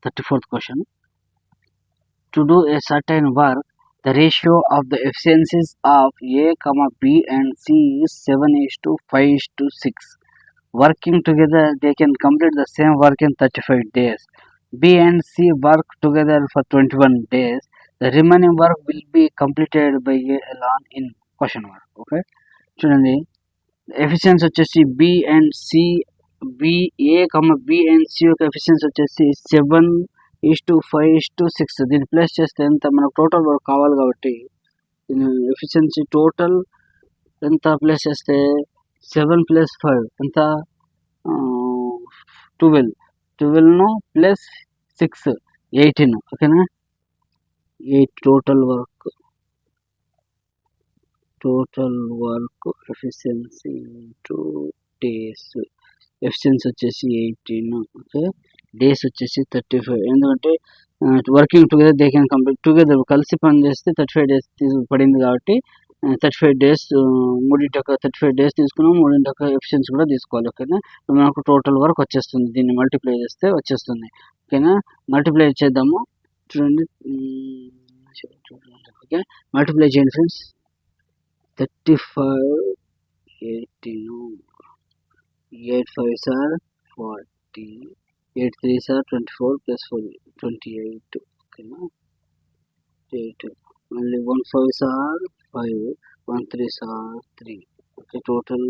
34th question. To do a certain work, the ratio of the efficiencies of A, B and C is 7:5:6. Working together, they can complete the same work in 35 days. B and C work together for 21 days. The remaining work will be completed by A alone in question mark. Okay. చూడండి efficiency వచ్చేసి B and C B and C యొక్క efficiency వచ్చేసి 7:5:6. దీన్ని place చేస్తే ఎంత మనకు total work కావాలి కాబట్టి ఎఫిషియన్సీ టోటల్ ఎంత ప్లేస్ చేస్తే 7 + 5 ఎంత 12 ప్లస్ 6 18. ఓకేనా 8 total work efficiency into days. Efficiency వచ్చేసి 18. ఓకే డేస్ వచ్చేసి 35. ఎందుకంటే working together they can complete together కలిసి పని చేస్తే 35 డేస్ పడింది కాబట్టి 35 డేస్ మూడింటి 35 డేస్ తీసుకున్నాం. మూడింటి ఎఫిషియన్సీ కూడా తీసుకోవాలి. ఓకేనా మనకు టోటల్ వర్క్ వచ్చేస్తుంది. దీన్ని మల్టిప్లై చేస్తే వచ్చేస్తుంది. ఓకేనా మల్టిప్లై చేద్దాము. చూడండి ఓకే మల్టిప్లై చేయండి friends. 35 18 8 5s are 40 8 3s are 24 plus 4 28. ఓకేనా 8 మళ్ళీ 1 5s are 5 1 3s are 3. Okay total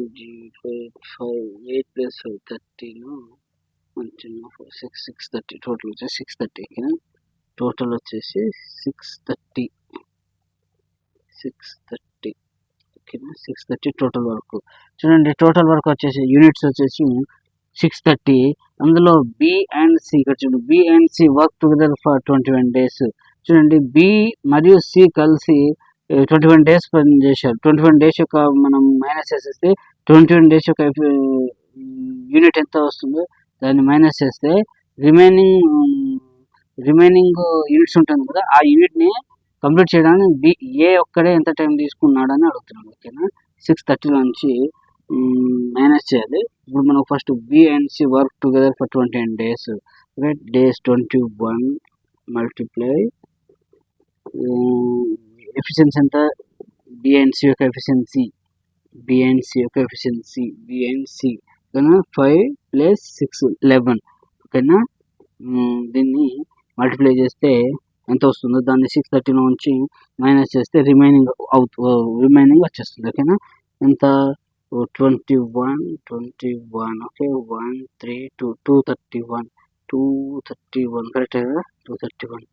8 plus 5 13 6 630 total వచ్చేసి 630. ఓకేనా టోటల్ వచ్చేసి 630. ఓకేనా 630 టోటల్ వర్క్. చూడండి టోటల్ వర్క్ వచ్చేసి యూనిట్స్ వచ్చేసి 630. అందులో బి అండ్ సి ఇక్కడ చూడండి B and C work together for 21 days. చూడండి బి మరియు సి కలిసి 21 days పని చేశారు. 21 days యొక్క మనం మైనస్ చేసేస్తే 21 days యొక్క యూనిట్ ఎంత వస్తుందో దాన్ని మైనస్ చేస్తే రిమైనింగ్ యూనిట్స్ ఉంటుంది కదా ఆ యూనిట్ని కంప్లీట్ చేయడానికి ఏ ఒక్కడే ఎంత టైం తీసుకున్నాడని అడుగుతున్నాడు. ఓకేనా 630 నుంచి మైనస్ చేయాలి. ఇప్పుడు మనం first B and C work together for 21 days. Days 21 multiply efficiency ఎంత బి అండ్ సి యొక్క ఎఫిషియన్సీ ఓకేనా 5 + 6 11. ఓకేనా దీన్ని మల్టిప్లై చేస్తే ఎంత వస్తుందో దాన్ని 630 నుంచి మైనస్ చేస్తే రిమైనింగ్ వచ్చేస్తుంది. ఓకేనా ఎంత 21 ఓకే 1 3 231 కరెక్ట్ కదా 231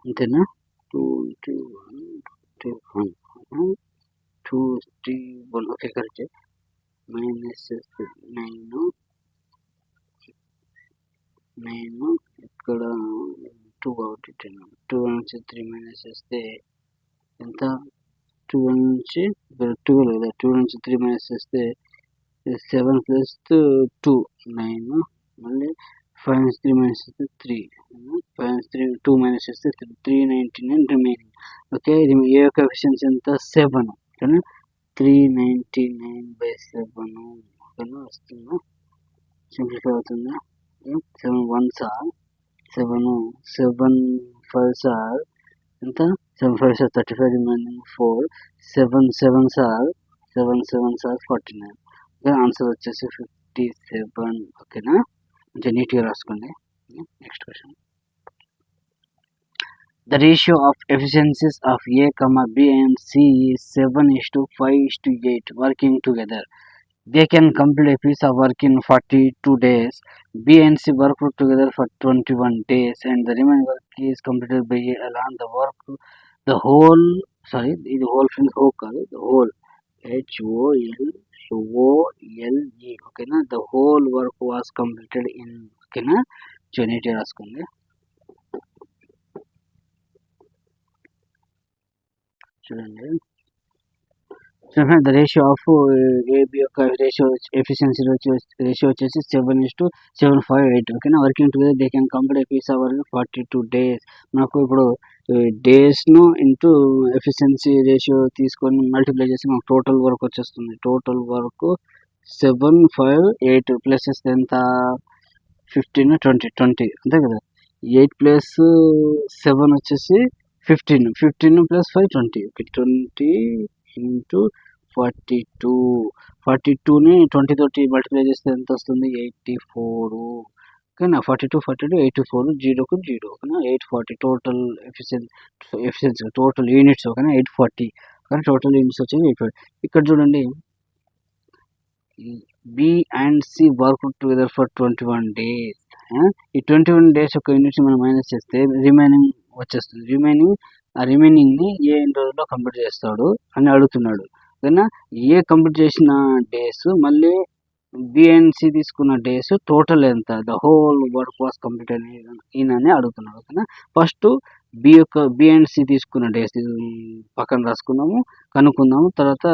అంతేనా 231 ఓకే కరెక్ట్. మైనస్ 9 ఇక్కడ 2 కాబట్టి 10 2 నుంచి 3 మైనస్ చేస్తే ఎంత 12 నుంచి 12 నుంచి 3 మైనస్ చేస్తే 7 + 2 9 మళ్ళీ 5 నుంచి 3 మైనస్ చేస్తే 3 5 నుంచి 2 మైనస్ చేస్తే 399 రిమైనింగ్. ఓకే ఏ యొక్క ఎఫిషియన్సీ ఎంత 7. ఓకేనా 399/7 ఓకేనా వస్తుందా సింప్లిఫై అవుతుందా 7 1s are 7 7 5s are ఎంత 7 5s are 35 remaining 4 7 7s are 49. Okay answer వచ్చేసి 57. ఓకేనా కొంచెం నీట్గా రాసుకోండి. Next question. The ratio of efficiencies of A, B and C is 7:5:8 working together. They can complete a piece of work in 42 days. B and C work together for 21 days and the remaining work is completed by A alone. The whole HOLE. ఓకేనా the whole work was completed in ఓకేనా neat రాసుకోండి. చూడండి the ratio of AB యొక్క efficiency ratio వచ్చేసి 7:758. ఓకేనా working together they can complete piece of work 42 days. మనకు ఇప్పుడు డేస్ను ఇంటూ ఎఫిషియన్సీ రేషియో తీసుకొని మల్టిప్లై చేసి మనకు టోటల్ వర్క్ వచ్చేస్తుంది. టోటల్ వర్క్ 758 ప్లస్ ఎంత 15, 20 అంతే కదా. 8 ప్లస్ 7 వచ్చేసి 15, 15 ప్లస్ 5 20, 20 ఇంటూ 42, 42ని 20 తోటి మల్టిప్లై చేస్తే ఎంత వస్తుంది? 84. ఓకేనా. 42, 84, 0కు 0, ఓకేనా. 840 టోటల్ ఎఫిషియన్సీ టోటల్ యూనిట్స్, ఓకేనా. 840, కానీ టోటల్ యూనిట్స్ వచ్చేసి 840. ఇక్కడ చూడండి, B and C work together for 21 days. ఈ 21 days యొక్క యూనిట్స్ మనం మైనస్ చేస్తే రిమైనింగ్ వచ్చేస్తుంది. రిమైనింగ్ని ఏ ఎన్ని రోజుల్లో కంప్లీట్ చేస్తాడు అని అడుగుతున్నాడు. ఓకేనా. ఏ కంప్లీట్ చేసిన డేస్ మళ్ళీ బి అండ్ సి తీసుకున్న డేస్ టోటల్ ఎంత, the whole work was complete అని అడుగుతున్నాడు. ఓకేనా. ఫస్ట్ బి అండ్ సి తీసుకున్న డేస్ పక్కన రాసుకున్నాము, కనుక్కుందాము. తర్వాత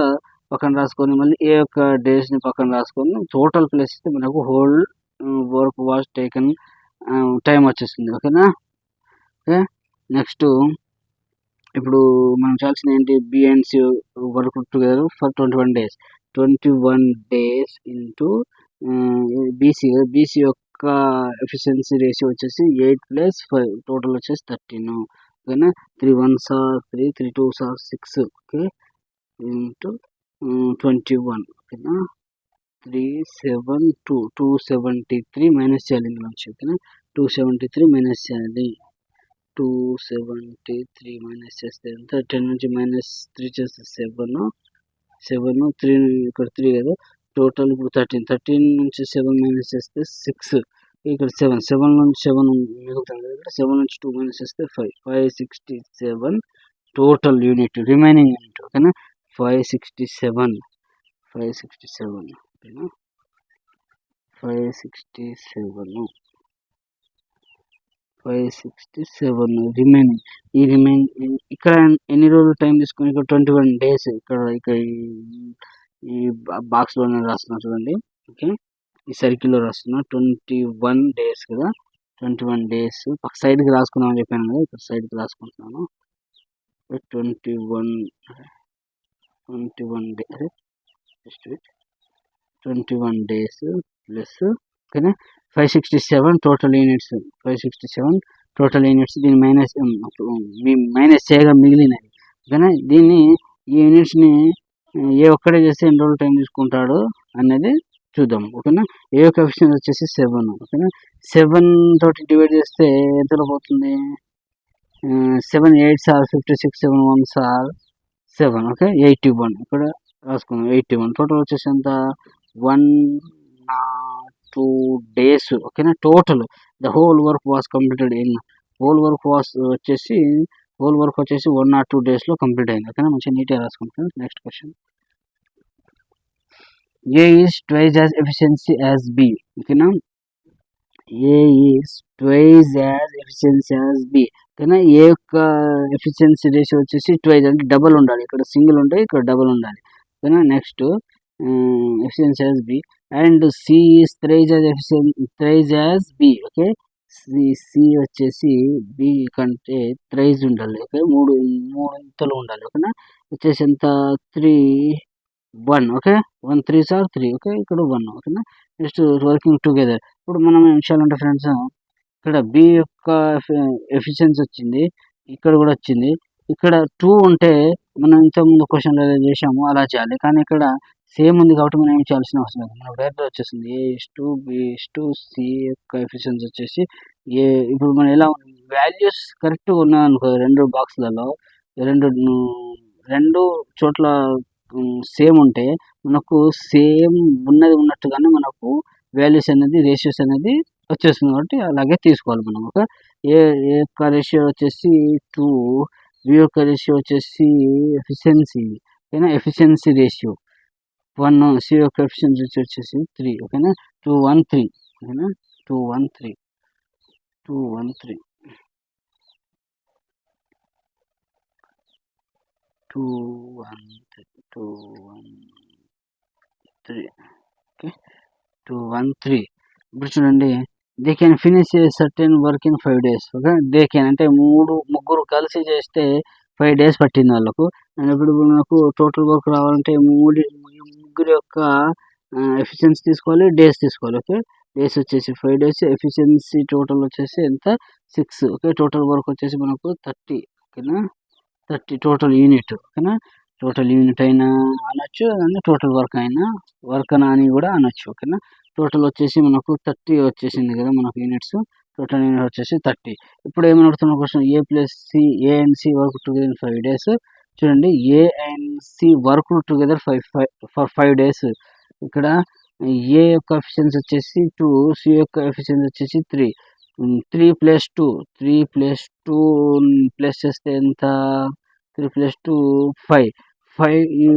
పక్కన రాసుకొని మళ్ళీ ఏ యొక్క డేస్ని పక్కన రాసుకొని టోటల్ ప్లేస్ ఇస్తే మనకు whole work was taken time వచ్చేస్తుంది. ఓకేనా. ఓకే. నెక్స్ట్ ఇప్పుడు మనం చేయాల్సింది ఏంటి? B and C work together for 21 days. 21 days into BC యొక్క ఎఫిషియన్సీ రేషియో వచ్చేసి 8 + 5, టోటల్ వచ్చేసి 13. ఓకేనా. 3 1s are 3, 3 2s are 6, okay, into 21, ఓకేనా. 372, 273 మైనస్ చేయాలి ఇందులో నుంచి. ఓకేనా. 273 మైనస్ చేయాలి. 273 మైనస్ చేస్తే ఎంత? 10 నుంచి -3 చేస్తే 7, 3 ఇక్కడ 3 కదా. టోటల్ ఇప్పుడు 13 నుంచి 7 మైనస్ చేస్తే 6, ఇక్కడ 7 నుంచి 7 మిగులుతుంది కదా. ఇక్కడ 7 నుంచి 2 మైనస్ చేస్తే 567 టోటల్ యూనిట్, రిమైనింగ్ యూనిట్. ఓకేనా. 567, ఓకేనా. 567 రిమైనింగ్. ఇక్కడ ఎన్ని రోజులు టైం తీసుకుని? ఇక్కడ 21 days. ఇక్కడ ఈ బాక్స్లో నేను రాస్తున్నా చూడండి. ఓకే, ఈ సర్కిల్లో రాస్తున్నా 21 days కదా. 21 days పక్క సైడ్కి రాసుకుందామని చెప్పాను కదా, ఇక్కడ సైడ్కి రాసుకుంటున్నాను. 21 days, 21 days ప్లస్, ఓకేనా, 567 టోటల్ యూనిట్స్. 567 total units. దీన్ని మైనస్ చేయగా మిగిలినవి. ఓకేనా. దీన్ని ఈ యూనిట్స్ని ఏ ఒక్కడే చేస్తే ఎన్ని రోజులు టైం తీసుకుంటాడు అనేది చూద్దాం. ఓకేనా. ఏ యొక్క ఎఫిషియన్సీ వచ్చేసి 7. ఓకేనా. 7 తోటి డివైడ్ చేస్తే ఎంతలో పోతుంది? 7 8s are 56, 7 1s are 7, okay, 81. ఇక్కడ రాసుకుందాం 81. టోటల్ వచ్చేసి ఎంత? 102 days. ఓకేనా. Total the whole work was completed in, whole work వచ్చేసి 102 daysలో కంప్లీట్ అయింది. ఓకేనా. మంచిగా నీట్గా రాసుకుంటాం. Next question. A is twice as efficiency as b. ఓకేనా. A is twice as efficiency as b. ఓకేనా. ఏ యొక్క ఎఫిషియన్సీ రేషియో వచ్చేసి ట్వైస్, అంటే డబల్ ఉండాలి. ఇక్కడ సింగిల్ ఉంటే ఇక్కడ డబల్ ఉండాలి. ఓకేనా. Next efficiency as b and c is thrice as b. Okay. C వచ్చేసి బి కంటే థ్రైస్ ఉండాలి. ఓకే, మూడింతలు ఉండాలి. ఓకేనా. వచ్చేసి ఎంత? 3 1, ఓకే, 1 3s are 3, ఓకే, ఇక్కడ 1. ఓకేనా. Next working together. ఇప్పుడు మనం ఏం చేయాలంటే ఫ్రెండ్స్, ఇక్కడ బి యొక్క ఎఫిషియన్సీ వచ్చింది, ఇక్కడ కూడా వచ్చింది. ఇక్కడ 2 ఉంటే మనం ఇంతకుముందు క్వశ్చన్లో చేసాము అలా చేయాలి, కానీ ఇక్కడ సేమ్ ఉంది కాబట్టి మనం ఏం చేయాల్సిన అవసరం లేదు. మనకు డైరెక్ట్ వచ్చేసింది A:B:C యొక్క ఎఫిషియన్సీ వచ్చేసి ఏ. ఇప్పుడు మనం ఎలా వాల్యూస్ కరెక్ట్గా ఉన్నాయనుకో, రెండు బాక్స్లలో రెండు చోట్ల సేమ్ ఉంటే మనకు సేమ్ ఉన్నట్టుగానే మనకు వాల్యూస్ అనేది, రేషియోస్ అనేది వచ్చేస్తుంది. కాబట్టి అలాగే తీసుకోవాలి మనం. ఒక ఏ యొక్క రేషియో వచ్చేసి 2, బి యొక్క రేషియో వచ్చేసి ఎఫిషియన్సీ, ఓకేనా, ఎఫిషియన్సీ రేషియో 1, సి యొక్క ఎఫిషియన్సీ వచ్చేసి 3, ఓకేనా. 213, ఓకేనా. 213 ఓకే, 213. ఇప్పుడు చూడండి, they can finish a certain work in 5 days. Okay, they can అంటే ముగ్గురు కలిసి చేస్తే 5 days పట్టింది వాళ్ళకు. అండ్ ఇప్పుడు మనకు టోటల్ వర్క్ రావాలంటే ముగ్గురు యొక్క ఎఫిషియన్సీ తీసుకోవాలి, డేస్ తీసుకోవాలి. ఓకే, డేస్ వచ్చేసి 5 డేస్, ఎఫిషియన్సీ టోటల్ వచ్చేసి ఎంత 6. ఓకే, టోటల్ వర్క్ వచ్చేసి మనకు 30. ఓకేనా, 30 టోటల్ యూనిట్. ఓకేనా, టోటల్ యూనిట్ అయినా అనొచ్చు, టోటల్ వర్క్ అయినా వర్క్ అని కూడా అనొచ్చు. ఓకేనా, టోటల్ వచ్చేసి మనకు 30 వచ్చేసింది కదా మనకు యూనిట్స్. టోటల్ యూనిట్ వచ్చేసి 30. ఇప్పుడు ఏమని అడుగుతున్న question, a and C work together 5 days. చూడండి, a and C work together for 5 days. ఇక్కడ ఏ యొక్క ఎఫిషియన్సీ వచ్చేసి 2, సి యొక్క ఎఫిషియన్సీ వచ్చేసి 3. 3 + 2 3 + 2 ప్లస్ చేస్తే ఎంత, 3 + 2 5. 5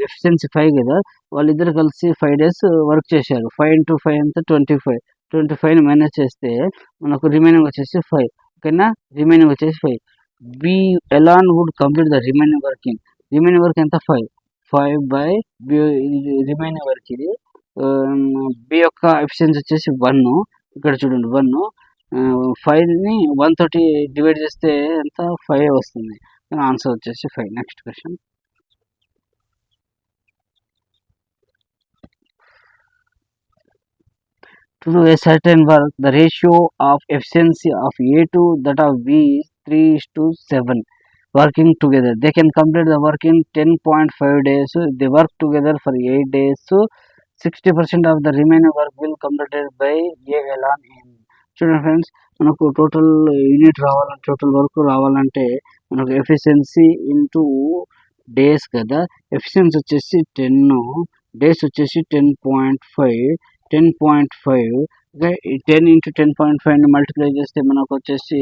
ఎఫిషియన్సీ 5 కదా, వాళ్ళిద్దరు కలిసి 5 డేస్ వర్క్ చేశారు. 5 × 5 ఎంత 25. 25ని మైనస్ చేస్తే మనకు రిమైనింగ్ వచ్చేసి 5. ఓకేనా, రిమైనింగ్ వచ్చేసి 5. B alone would complete the remaining working. Remaining work ఎంత 5. 5 బై బి రిమైనింగ్ వర్క్ ఇది. బి యొక్క ఎఫిషియన్సీ వచ్చేసి 1. ఇక్కడ చూడండి 1. 5ని 1 తోటి డివైడ్ చేస్తే ఎంత 5 వస్తుంది. ఆన్సర్ వచ్చేసి 5. Next question, to do a certain work, the ratio of efficiency of A to that of B is 3:7. Working together, they can complete the work in 10.5 days. They work together for 8 days. 60% of the remaining work will completed by A alone. చూడండి friends, మనకు total unit రావాలంటే, total work రావాలంటే మనకు efficiency into days కదా. Efficiency వచ్చేసి 10, days వచ్చేసి 10.5. 10.5 10 × 10.5ని multiply చేస్తే మనకు వచ్చేసి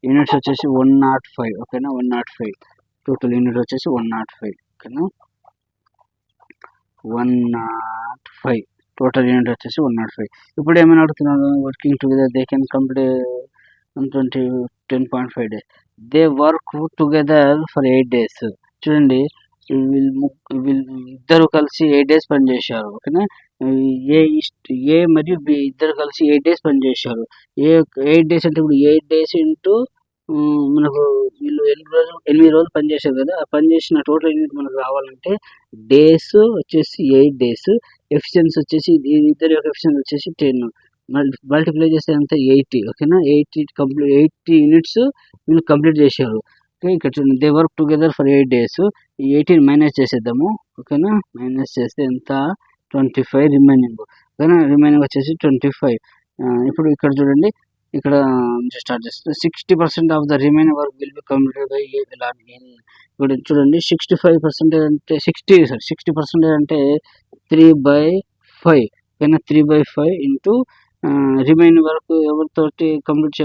యూనిట్స్ వచ్చేసి 105. ఓకేనా, 105 టోటల్ యూనిట్ వచ్చేసి 105. ఓకేనా, 105 టోటల్ యూనిట్ వచ్చేసి 105. ఇప్పుడు ఏమైనా అడుగుతున్నాను, working together they can complete 10.5 days. They work together for 8 days. చూడండి, ఇద్దరు కలిసి 8 days పనిచేశారు. ఓకేనా, ఏ మరియు బి ఇద్దరు కలిసి 8 days పనిచేశారు. 8 days అంటే ఇప్పుడు 8 days ఇంటూ మనకు వీళ్ళు 8 రోజులు పనిచేశారు కదా. ఆ పనిచేసిన టోటల్ యూనిట్ మనకు రావాలంటే డేస్ వచ్చేసి 8 days, ఎఫిషియన్సీ వచ్చేసి ఇద్దరు యొక్క ఎఫిషియన్సీ వచ్చేసి 10. మల్టిప్లై చేస్తే ఎంత 80. ఓకేనా, 80 యూనిట్స్ వీళ్ళు కంప్లీట్ చేశారు. ఓకే, ఇక్కడ చూడండి, they work together for 8 days. 18 minus చేసేద్దాము. ఓకేనా, మైనస్ చేస్తే ఎంత 25 రిమైనింగ్. ఓకేనా, రిమైనింగ్ వచ్చేసి 25. ఇప్పుడు ఇక్కడ చూడండి, ఇక్కడ స్టార్ట్ చేస్తే 60% of the remaining work will be completed by a alone. ఇప్పుడు చూడండి, 65% అంటే 60% అంటే 3/5. ఓకేనా, 3/5 ఇంటూ రిమైనింగ్ వరకు ఎవరితోటి కంప్లీట్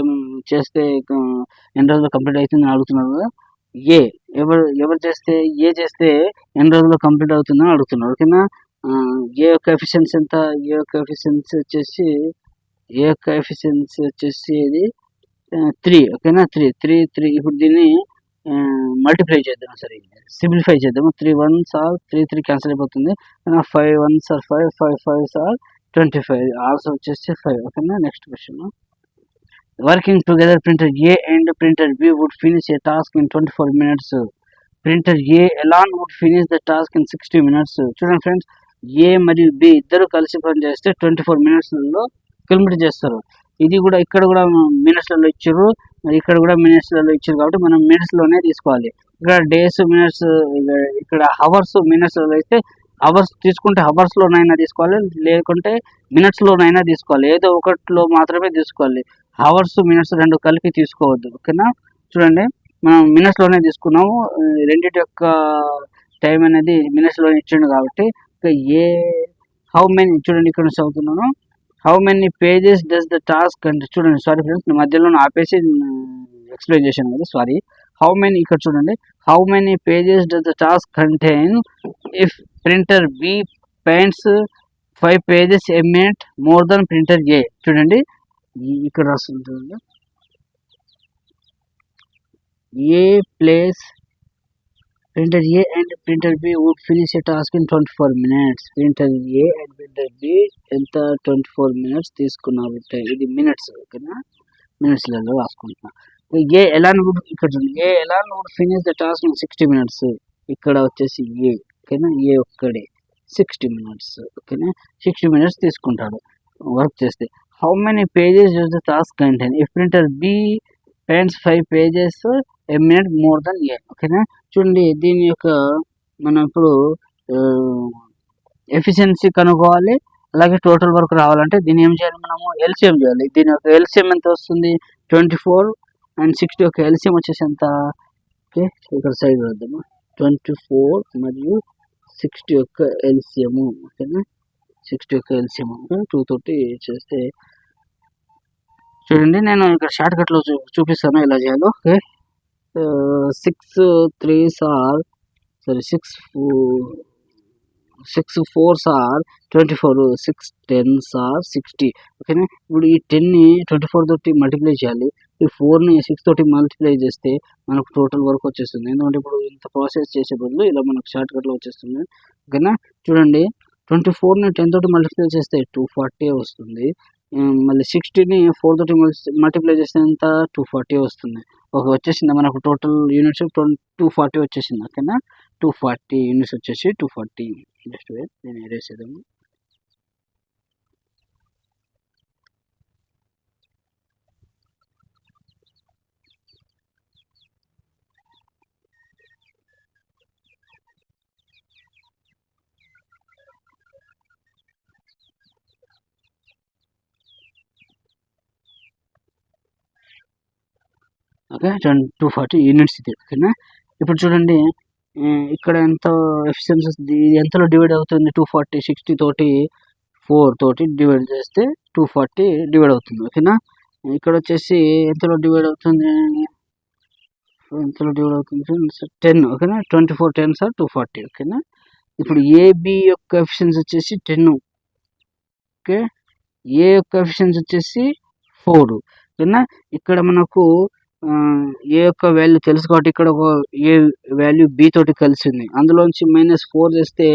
చేస్తే ఎన్ని రోజుల్లో కంప్లీట్ అవుతుందని అడుగుతున్నారు కదా. ఎవరు చేస్తే చేస్తే ఎన్ని రోజుల్లో కంప్లీట్ అవుతుందని అడుగుతున్నారు. ఓకేనా, ఏ యొక్క ఎఫిషియన్సీ ఎంత, ఏ యొక్క ఎఫిషియన్సీ వచ్చేసి ఇది 3. ఓకేనా, 3. ఇప్పుడు దీన్ని మల్టిప్లై చేద్దాం, సరే సింప్లిఫై చేద్దాము. 3 1s are 3 క్యాన్సిల్ అయిపోతుంది. 5 1s are 5 5 5s are 25. Answer వచ్చేసి 5. ఓకేనా, next question, working together printer A and printer B would finish a task in 24 minutes. Printer A alone would finish the task in 60 minutes. చూడండి friends, A మరియు B ఇద్దరు కలిసి పని చేస్తే 24 minutesలో complete చేస్తారు. ఇది కూడా ఇక్కడ కూడా మినిట్స్లలో ఇచ్చారు, మరి ఇక్కడ కూడా మినిట్స్లలో ఇచ్చారు కాబట్టి మనం మినిట్స్లోనే తీసుకోవాలి. ఇక్కడ డేస్ మినిట్స్, ఇక్కడ అవర్స్ మినిట్స్లలో అయితే అవర్స్ తీసుకుంటే అవర్స్లోనైనా తీసుకోవాలి, లేకుంటే మినిట్స్లోనైనా తీసుకోవాలి. ఏదో ఒకటిలో మాత్రమే తీసుకోవాలి. అవర్స్ మినిట్స్ రెండు కలిపి తీసుకోవద్దు. ఓకేనా, చూడండి, మనం మినిట్స్లోనే తీసుకున్నాము. రెండింటి యొక్క టైం అనేది మినిట్స్లోనే ఇచ్చిండు కాబట్టి హౌ మెనీ, చూడండి ఇక్కడ చదువుతున్నాను, how many pages does the task అంటే, చూడండి సారీ ఫ్రెండ్స్, మధ్యలో ఆపేసి ఎక్స్ప్లెయిన్ చేశాను కదా, సారీ. హౌ మెనీ, ఇక్కడ చూడండి, how many pages does the task contain if printer B paints 5 pages a minute more than printer A. చూడండి, ఇక్కడ రాస్తుంది, ఏ place printer A and printer B would finish a task in 24 minutes. printer A and printer B ఎంత 24 minutes తీసుకున్నారు. ఇది minutes. ఓకేనా, మినిట్స్లలో రాసుకుంటున్నా. ఏ alone would, ఇక్కడ a alone would finish the task in 60 minutes. ఇక్కడ వచ్చేసి ఏ. ఓకేనా, ఏ ఒక్కడే 60 minutes. ఓకేనా, 60 minutes తీసుకుంటాడు వర్క్ చేస్తే. How many pages does the task contain if printer B paints 5 pages a minute more than a. ఓకేనా, చూడండి దీని యొక్క మనం ఇప్పుడు ఎఫిషియన్సీ కనుక్కోవాలి, అలాగే టోటల్ వర్క్ రావాలంటే దీన్ని ఏం చేయాలి, మనము ఎల్సిఎం చేయాలి. దీని యొక్క ఎల్సిఎం ఎంత వస్తుంది, 24 and 60 యొక్క ఎల్సిఎం వచ్చేసి ఎంత. ఓకే, ఇక్కడ సైడ్ వద్దాము, 24 మరియు 60 యొక్క ఎల్సిఎం. ఓకేనా, 60 యొక్క ఎల్సిఎం 2 తోటి చేస్తే చూడండి, నేను ఇక్కడ షార్ట్ కట్లో చూపిస్తాను ఎలా చేయాలో. Okay, 6 3s are sorry 6 4s are 24, 6 10s are 60. ఓకేనా, ఇప్పుడు ఈ 10ని 24 తోటి మల్టిప్లై చేయాలి, ఈ 4ని 6 తోటి మల్టిప్లై చేస్తే మనకు టోటల్ వర్క్ వచ్చేస్తుంది. ఎందుకంటే ఇప్పుడు ఇంత ప్రాసెస్ చేసే బదులు ఇలా మనకు షార్ట్ కట్లో వచ్చేస్తుంది. ఓకేనా, చూడండి 24ని 10 తోటి మల్టిప్లై చేస్తే 240 వస్తుంది. మళ్ళీ 60ని 4 తోటి మల్టిప్లై చేస్తే ఎంత 240 వస్తుంది. ఒక వచ్చేసింది మనకు టోటల్ యూనిట్స్ 240 వచ్చేసింది. ఓకేనా, 240 యూనిట్స్ వచ్చేసి 240. జస్ట్ నేను ఎరేస్ చేద్దాము. ఓకే, 240 యూనిట్స్ ఇది. ఓకేనా, ఇప్పుడు చూడండి ఇక్కడ ఎంత ఎఫిషియన్సీ వస్తుంది, ఇది ఎంతలో డివైడ్ అవుతుంది, 240 60 తోటి 4 తోటి డివైడ్ చేస్తే 240 డివైడ్ అవుతుంది. ఓకేనా, ఇక్కడ వచ్చేసి ఎంతలో డివైడ్ అవుతుంది, 10. ఓకేనా, 24 10s ఆర్ 240. ఓకేనా, ఇప్పుడు ఏబి యొక్క ఎఫిషియన్సీ వచ్చేసి 10. ఓకే, ఏ యొక్క ఎఫిషియన్సీ వచ్చేసి 4. ఓకేనా, ఇక్కడ మనకు ఏ యొక్క వాల్యూ తెలుసు కాబట్టి ఇక్కడ ఒక ఏ వాల్యూ బి తోటి కలిసింది, అందులోంచి -4 చేస్తే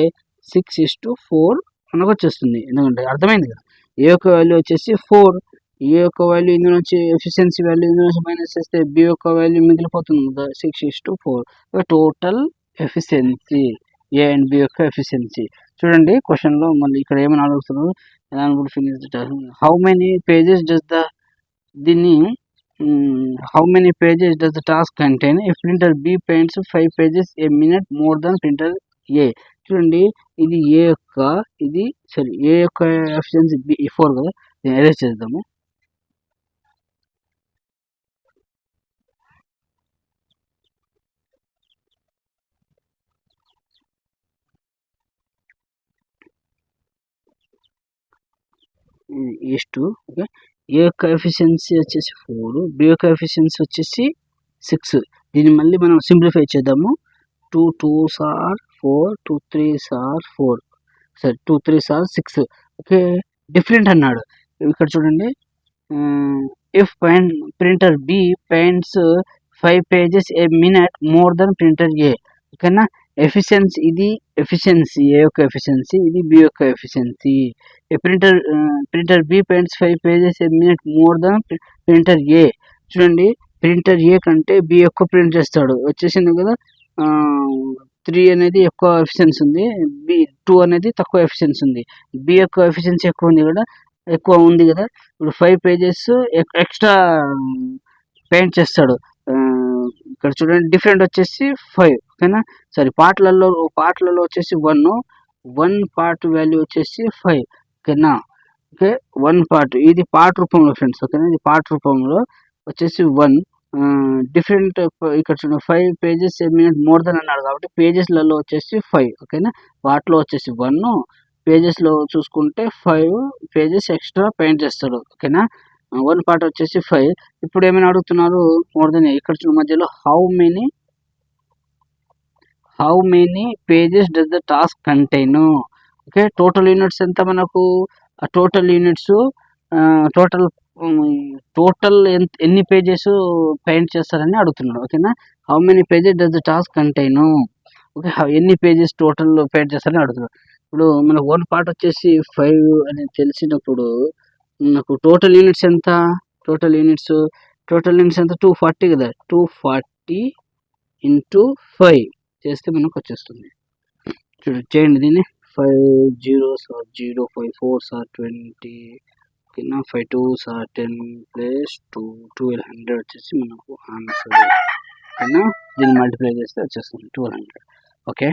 6:4 మనకు వచ్చేస్తుంది. ఎందుకంటే అర్థమైంది కదా, ఏ యొక్క వాల్యూ వచ్చేసి 4, ఏ యొక్క వాల్యూ ఇందులోంచి ఎఫిషియన్సీ వాల్యూ ఇందులోంచి మైనస్ చేస్తే బి యొక్క వాల్యూ మిగిలిపోతుంది కదా, 6:4. Total efficiency A and B యొక్క ఎఫిషియన్సీ. చూడండి క్వశ్చన్లో మళ్ళీ ఇక్కడ ఏమైనా అడుగుతున్నారు, how many pages does the దీన్ని how many pages does the task contain if printer B paints 5 pages a minute more than printer A. చూడండి ఇది ఏ యొక్క ఏ యొక్క ఎఫిషియన్సీ బి 4 కదా, దీన్ని ఎరేజ్ చేద్దాము. ఈస్టు. ఓకే, ఏ యొక్క ఎఫిషియన్సీ వచ్చేసి 4, బి యొక్క ఎఫిషియన్సీ వచ్చేసి 6. దీన్ని మళ్ళీ మనం సింప్లిఫై చేద్దాము. 2 2s ఆర్ 4, 2 3s ఆర్ 4, సరే 2 3s ఆర్ 6. ఓకే, డిఫరెంట్ అన్నాడు. ఇక్కడ చూడండి, if printer B paints 5 pages a minute more than printer a. ఓకేనా, ఎఫిషియన్సీ ఇది ఎఫిషియన్సీ ఏ యొక్క ఎఫిషియన్సీ, ఇది బి యొక్క efficiency. Printer B paints 5 pages a minute more than printer a. చూడండి ప్రింటర్ ఏ కంటే బి ఎక్కువ ప్రింట్ చేస్తాడు, వచ్చేసింది కదా. 3 అనేది ఎక్కువ ఎఫిషియన్సీ ఉంది, బి 2 అనేది తక్కువ ఎఫిషియన్సీ ఉంది. బి యొక్క ఎఫిషియన్సీ ఎక్కువ ఉంది కదా. ఇప్పుడు 5 pages ఎక్స్ట్రా పెయింట్ చేస్తాడు. ఇక్కడ చూడండి డిఫరెంట్ వచ్చేసి 5. ఓకేనా, సరే పార్ట్లలో వచ్చేసి 1 పార్ట్ వాల్యూ వచ్చేసి 5. ఓకేనా, ఓకే 1 పార్ట్, ఇది పార్ట్ రూపంలో ఫ్రెండ్స్. ఓకేనా, ఇది పార్ట్ రూపంలో వచ్చేసి 1 డిఫరెంట్. ఇక్కడ చూడండి 5 pages a minute more then అన్నాడు కాబట్టి పేజెస్లలో వచ్చేసి 5. ఓకేనా, వాటిలో వచ్చేసి 1, పేజెస్లో చూసుకుంటే 5 pages ఎక్స్ట్రా పెయింట్ చేస్తాడు. ఓకేనా, 1 పార్ట్ వచ్చేసి 5. ఇప్పుడు ఏమైనా అడుగుతున్నారు మోర్ దెన్. ఇక్కడ చూడండి మధ్యలో how many pages does the task contain. Okay, total units ఎంత మనకు, టోటల్ యూనిట్స్ టోటల్ ఎన్ని పేజెస్ పెయింట్ చేస్తారని అడుగుతున్నాడు. ఓకేనా, how many pages does the task contain. Okay, ఎన్ని పేజెస్ టోటల్ పెయింట్ చేస్తారని అడుగుతున్నాడు. ఇప్పుడు మనకు 1 పార్ట్ వచ్చేసి 5 అని తెలిసినప్పుడు నాకు టోటల్ యూనిట్స్ ఎంత, టోటల్ యూనిట్స్ ఎంత 240 కదా, 240 × 5 చేస్తే మనకు వచ్చేస్తుంది. చూడండి చేయండి దీన్ని, 5 0s are 0, 5 4s are 20, ఓకేనా 5 2 10 ప్లస్ 2 1200 వచ్చేసి మనకు ఆన్సర్ ఓకేనా. దీన్ని మల్టిప్లై చేస్తే వచ్చేస్తుంది 1200. ఓకే.